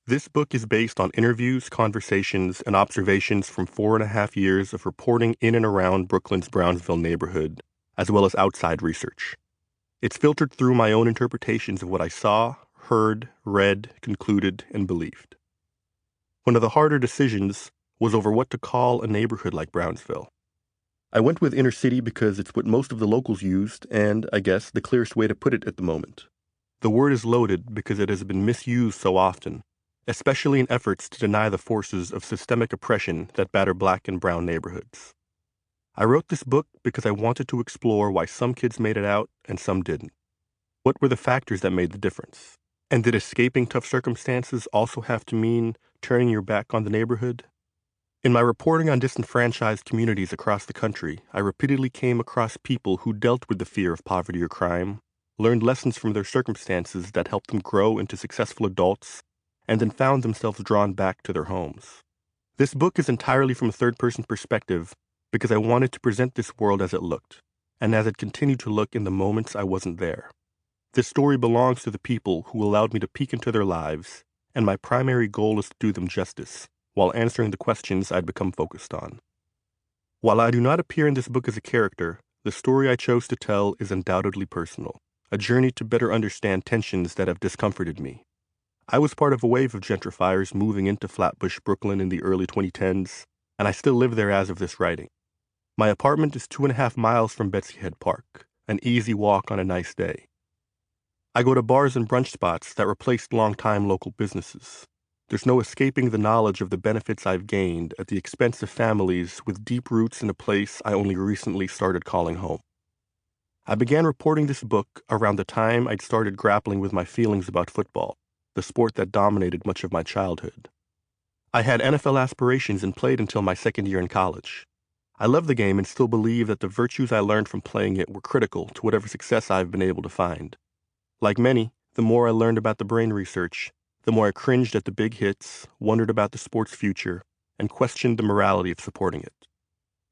This book is based on interviews, conversations, and observations from 4.5 years of reporting in and around Brooklyn's Brownsville neighborhood, as well as outside research. It's filtered through my own interpretations of what I saw, heard, read, concluded, and believed. One of the harder decisions was over what to call a neighborhood like Brownsville. I went with inner city because it's what most of the locals used and, I guess, the clearest way to put it at the moment. The word is loaded because it has been misused so often, especially in efforts to deny the forces of systemic oppression that batter black and brown neighborhoods. I wrote this book because I wanted to explore why some kids made it out and some didn't. What were the factors that made the difference? And did escaping tough circumstances also have to mean turning your back on the neighborhood? In my reporting on disenfranchised communities across the country, I repeatedly came across people who dealt with the fear of poverty or crime, learned lessons from their circumstances that helped them grow into successful adults, and then found themselves drawn back to their homes. This book is entirely from a third-person perspective because I wanted to present this world as it looked, and as it continued to look in the moments I wasn't there. This story belongs to the people who allowed me to peek into their lives, and my primary goal is to do them justice, while answering the questions I'd become focused on. While I do not appear in this book as a character, the story I chose to tell is undoubtedly personal, a journey to better understand tensions that have discomforted me. I was part of a wave of gentrifiers moving into Flatbush, Brooklyn in the early 2010s, and I still live there as of this writing. My apartment is 2.5 miles from Betsy Head Park, an easy walk on a nice day. I go to bars and brunch spots that replaced long-time local businesses. There's no escaping the knowledge of the benefits I've gained at the expense of families with deep roots in a place I only recently started calling home. I began reporting this book around the time I'd started grappling with my feelings about football, the sport that dominated much of my childhood. I had NFL aspirations and played until my second year in college. I love the game and still believe that the virtues I learned from playing it were critical to whatever success I've been able to find. Like many, the more I learned about the brain research, the more I cringed at the big hits, wondered about the sport's future, and questioned the morality of supporting it.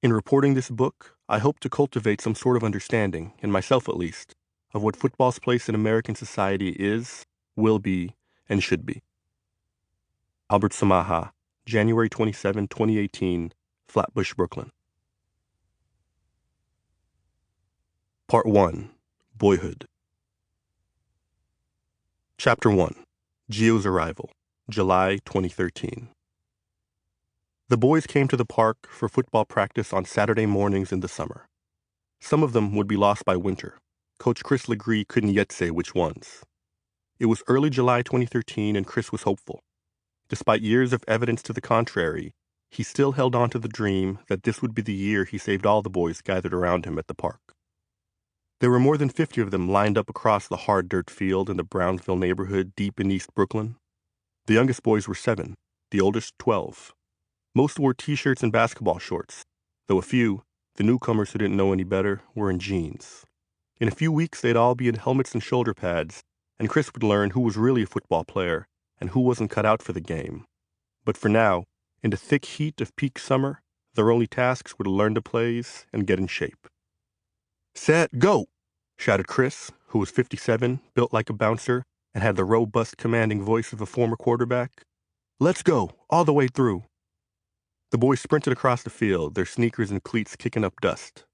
In reporting this book, I hope to cultivate some sort of understanding, in myself at least, of what football's place in American society is, will be, and should be. Albert Samaha, January 27, 2018, Flatbush, Brooklyn. Part 1. Boyhood. Chapter 1. Gio's Arrival, July 2013. The boys came to the park for football practice on Saturday mornings in the summer. Some of them would be lost by winter. Coach Chris Legree couldn't yet say which ones. It was early July 2013 and Chris was hopeful. Despite years of evidence to the contrary, he still held on to the dream that this would be the year he saved all the boys gathered around him at the park. There were more than 50 of them lined up across the hard dirt field in the Brownsville neighborhood deep in East Brooklyn. The youngest boys were 7, the oldest 12. Most wore t-shirts and basketball shorts, though a few, the newcomers who didn't know any better, were in jeans. In a few weeks they'd all be in helmets and shoulder pads, and Chris would learn who was really a football player and who wasn't cut out for the game. But for now, in the thick heat of peak summer, their only tasks were to learn the plays and get in shape. "Set, go!" shouted Chris, who was 57, built like a bouncer, and had the robust, commanding voice of a former quarterback. "Let's go, all the way through." The boys sprinted across the field, their sneakers and cleats kicking up dust.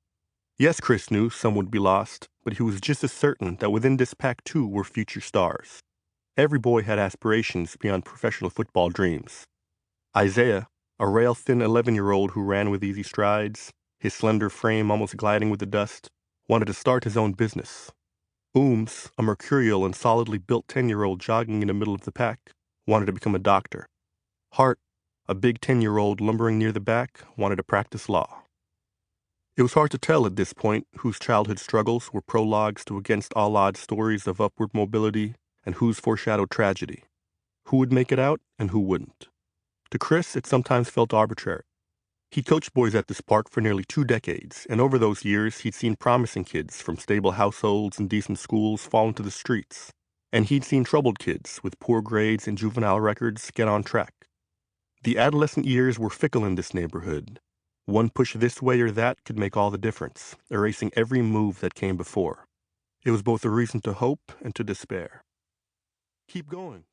Yes, Chris knew some would be lost, but he was just as certain that within this pack too were future stars. Every boy had aspirations beyond professional football dreams. Isaiah, a rail-thin 11-year-old who ran with easy strides, his slender frame almost gliding with the dust, wanted to start his own business. Oomz, a mercurial and solidly built 10-year-old jogging in the middle of the pack, wanted to become a doctor. Hart, a big 10-year-old lumbering near the back, wanted to practice law. It was hard to tell at this point whose childhood struggles were prologues to against-all-odds stories of upward mobility and whose foreshadowed tragedy. Who would make it out and who wouldn't. To Chris, it sometimes felt arbitrary. He coached boys at this park for nearly 2 decades, and over those years he'd seen promising kids from stable households and decent schools fall into the streets, and he'd seen troubled kids with poor grades and juvenile records get on track. The adolescent years were fickle in this neighborhood. One push this way or that could make all the difference, erasing every move that came before. It was both a reason to hope and to despair. "Keep going,"